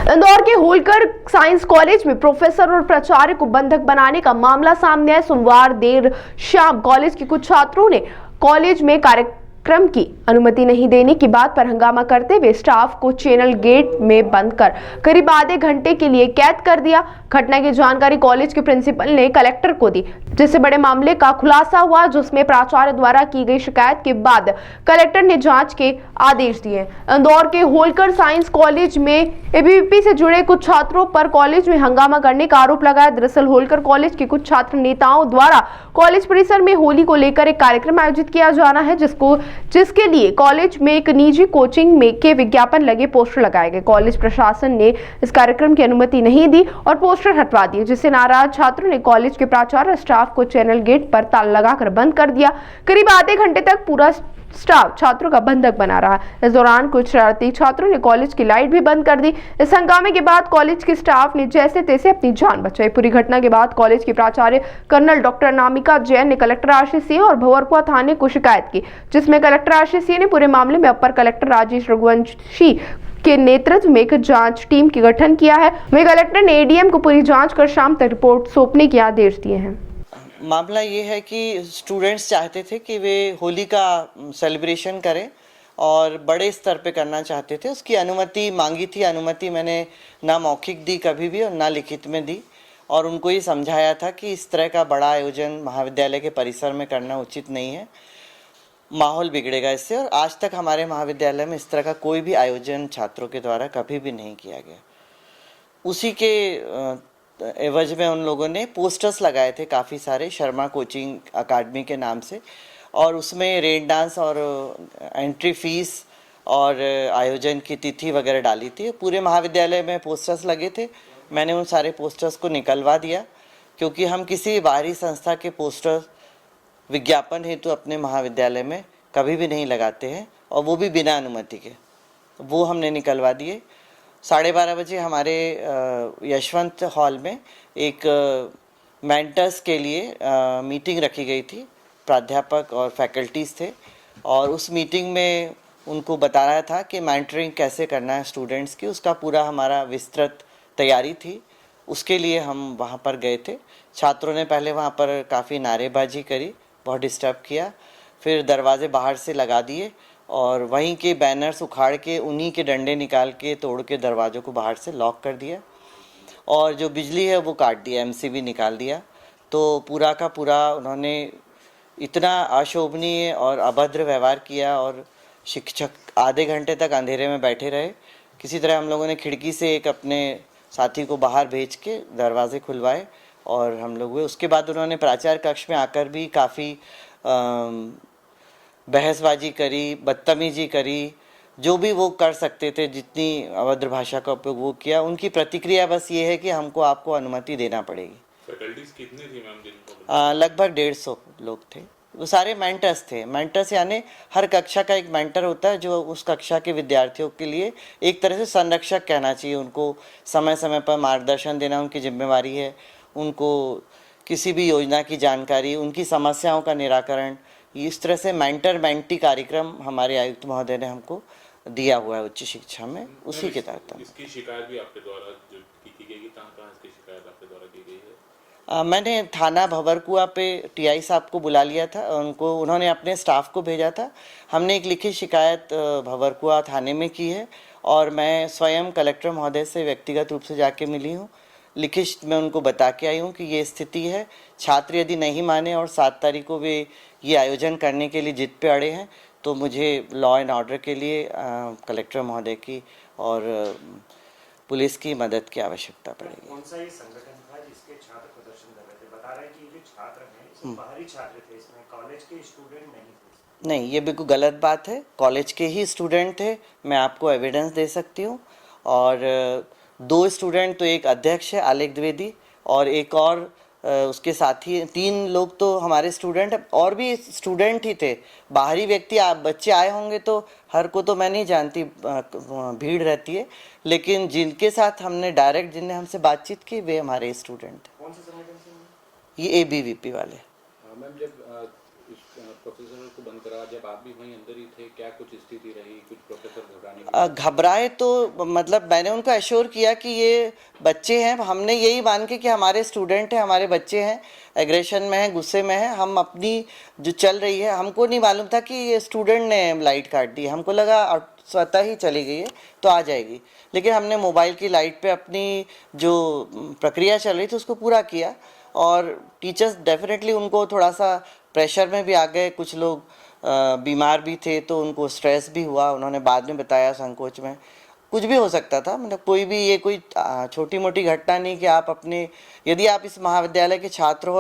इंदौर के Holkar science college में professor और प्राचार्य को बंधक बनाने का मामला सामने आया। सोमवार देर शाम कॉलेज के कुछ छात्रों ने कॉलेज में कार्यक्रम की अनुमति नहीं देने की बात पर हंगामा करते हुए स्टाफ को चैनल गेट में बंद कर करीब आधे घंटे के लिए कैद कर दिया। घटना की जानकारी कॉलेज के प्रिंसिपल ने कलेक्टर को दी, जिससे बड़े मामले का खुलासा हुआ, जिसमें प्राचार्य द्वारा की गई शिकायत के बाद कलेक्टर ने जांच के आदेश दिए। इंदौर के होलकर साइंस कॉलेज में एबीवीपी से जुड़े कुछ छात्रों पर कॉलेज में हंगामा करने का आरोप लगाया। दरअसल होलकर कॉलेज के कुछ छात्र नेताओं द्वारा कॉलेज परिसर में होली को लेकर एक कार्यक्रम आयोजित किया जाना है, जिसके लिए कॉलेज में एक निजी कोचिंग में के विज्ञापन लगे पोस्टर लगाए गए। कॉलेज प्रशासन ने इस कार्यक्रम की अनुमति नहीं दी और पोस्टर हटवा दिए, जिससे नाराज छात्रों ने कॉलेज के प्राचार्य स्टाफ को चैनल गेट पर ताला लगाकर बंद कर दिया। करीब आधे घंटे तक पूरा स्टाफ छात्रों का बंधक बना रहा। इस दौरान कुछ शरारती छात्रों ने कॉलेज की लाइट भी बंद कर दी। इस हंगामे के बाद कॉलेज के स्टाफ ने जैसे तैसे अपनी जान बचाई। पूरी घटना के बाद कॉलेज की प्राचार्य कर्नल डॉक्टर अनामिका जैन ने कलेक्टर आशीष सिंह और भंवरपुरा थाने को शिकायत की, जिसमें कलेक्टर आशीष सिंह ने पूरे मामले में अपर कलेक्टर राजेश रघुवंशी के नेतृत्व में एक जांच टीम का गठन किया है। वहीं कलेक्टर ने एडीएम को पूरी जांच कर शाम तक रिपोर्ट सौंपने के आदेश दिए हैं। मामला ये है कि स्टूडेंट्स चाहते थे कि वे होली का सेलिब्रेशन करें और बड़े स्तर पे करना चाहते थे। उसकी अनुमति मांगी थी। अनुमति मैंने ना मौखिक दी कभी भी और ना लिखित में दी, और उनको ये समझाया था कि इस तरह का बड़ा आयोजन महाविद्यालय के परिसर में करना उचित नहीं है, माहौल बिगड़ेगा इससे। और आज तक हमारे महाविद्यालय में इस तरह का कोई भी आयोजन छात्रों के द्वारा कभी भी नहीं किया गया। उसी के एवज में उन लोगों ने पोस्टर्स लगाए थे काफ़ी सारे शर्मा कोचिंग अकादमी के नाम से, और उसमें रेन डांस और एंट्री फीस और आयोजन की तिथि वगैरह डाली थी। पूरे महाविद्यालय में पोस्टर्स लगे थे। मैंने उन सारे पोस्टर्स को निकलवा दिया, क्योंकि हम किसी बाहरी संस्था के पोस्टर विज्ञापन हेतु अपने महाविद्यालय में कभी भी नहीं लगाते हैं, और वो भी बिना अनुमति के। वो हमने निकलवा दिए। 12:30 बजे हमारे यशवंत हॉल में एक मेंटर्स के लिए मीटिंग रखी गई थी। प्राध्यापक और फैकल्टीज़ थे, और उस मीटिंग में उनको बताया था कि मेंटरिंग कैसे करना है स्टूडेंट्स की। उसका पूरा हमारा विस्तृत तैयारी थी। उसके लिए हम वहाँ पर गए थे। छात्रों ने पहले वहाँ पर काफ़ी नारेबाजी करी, बहुत डिस्टर्ब किया। फिर दरवाजे बाहर से लगा दिए और वहीं के बैनर्स उखाड़ के उन्हीं के डंडे निकाल के तोड़ के दरवाज़ों को बाहर से लॉक कर दिया, और जो बिजली है वो काट दिया, एमसीबी निकाल दिया। तो पूरा का पूरा उन्होंने इतना अशोभनीय और अभद्र व्यवहार किया, और शिक्षक आधे घंटे तक अंधेरे में बैठे रहे। किसी तरह हम लोगों ने खिड़की से एक अपने साथी को बाहर भेज के दरवाजे खुलवाए और हम लोग हुए। उसके बाद उन्होंने प्राचार्य कक्ष में आकर भी काफ़ी बहसबाजी करी, बदतमीजी करी, जो भी वो कर सकते थे, जितनी अभद्र भाषा का उपयोग वो किया। उनकी प्रतिक्रिया बस ये है कि हमको आपको अनुमति देना पड़ेगी। फैकल्टीज कितनी थी मैम जिनको? लगभग 150 लोग थे। वो सारे मेंटर्स थे। मेंटर्स यानी हर कक्षा का एक मेंटर होता है, जो उस कक्षा के विद्यार्थियों के लिए एक तरह से संरक्षक कहना चाहिए। उनको समय समय पर मार्गदर्शन देना उनकी जिम्मेवारी है। उनको किसी भी योजना की जानकारी, उनकी समस्याओं का निराकरण, इस तरह से मेंटर मेंटी कार्यक्रम हमारे आयुक्त महोदय ने हमको दिया हुआ है उच्च शिक्षा में। उसी के तहत इसकी शिकायत भी आपके द्वारा जो की गई है, कहाँ इसकी शिकायत आपके द्वारा की गई है? मैंने थाना भंवरकुआ पे टीआई साहब को बुला लिया था। उन्होंने अपने स्टाफ को भेजा था। हमने एक लिखित शिकायत भंवरकुआ थाने में की है, और मैं स्वयं कलेक्टर महोदय से व्यक्तिगत रूप से जाके मिली हूँ। लिखित में उनको बता के आई हूँ कि ये स्थिति है। छात्र यदि नहीं माने और 7 तारीख को वे ये आयोजन करने के लिए जिद पे अड़े हैं, तो मुझे लॉ एंड ऑर्डर के लिए कलेक्टर महोदय की और पुलिस की मदद की आवश्यकता पड़ेगी। कौन सा ये संगठन था जिसके छात्र प्रदर्शन कर रहे थे? बता रहे हैं कि ये जो छात्र हैं इसमें बाहरी छात्र थे, इसमें कॉलेज के स्टूडेंट नहीं थे। नहीं, ये बिल्कुल गलत बात है। कॉलेज के ही स्टूडेंट थे। मैं आपको एविडेंस दे सकती हूँ। और 2 स्टूडेंट, तो एक अध्यक्ष है आलेख द्विवेदी, और एक और उसके साथी। 3 लोग तो हमारे स्टूडेंट हैं, और भी स्टूडेंट ही थे। बाहरी व्यक्ति बच्चे आए होंगे तो हर को तो मैं नहीं जानती, भीड़ रहती है, लेकिन जिनके साथ हमने डायरेक्ट, जिनने हमसे बातचीत की, वे हमारे स्टूडेंट थे। कौन से संगठन से? ये एबीवीपी वाले। मैम, जब प्रोफेसर को बंद करा, जब आप भी वहीं अंदर ही थे, क्या कुछ स्थिति रही, कुछ प्रोफेसर घबराने की? घबराए तो मतलब मैंने उनको एश्योर किया कि ये बच्चे हैं, हमने यही मान के कि हमारे स्टूडेंट हैं, हमारे बच्चे हैं, एग्रेशन में हैं, गुस्से में हैं, हम अपनी जो चल रही है, हमको नहीं मालूम था कि ये स्टूडेंट ने लाइट काट दी, हमको लगा स्वतः ही चली गई है तो आ जाएगी, लेकिन हमने मोबाइल की लाइट पे अपनी जो प्रक्रिया चल रही थी उसको पूरा किया। और टीचर्स डेफिनेटली उनको थोड़ा सा प्रेशर में भी आ गए, कुछ लोग बीमार भी थे तो उनको स्ट्रेस भी हुआ, उन्होंने बाद में बताया संकोच में। कुछ भी हो सकता था, मतलब कोई भी ये कोई छोटी मोटी घटना नहीं कि आप अपने, यदि आप इस महाविद्यालय के छात्र हो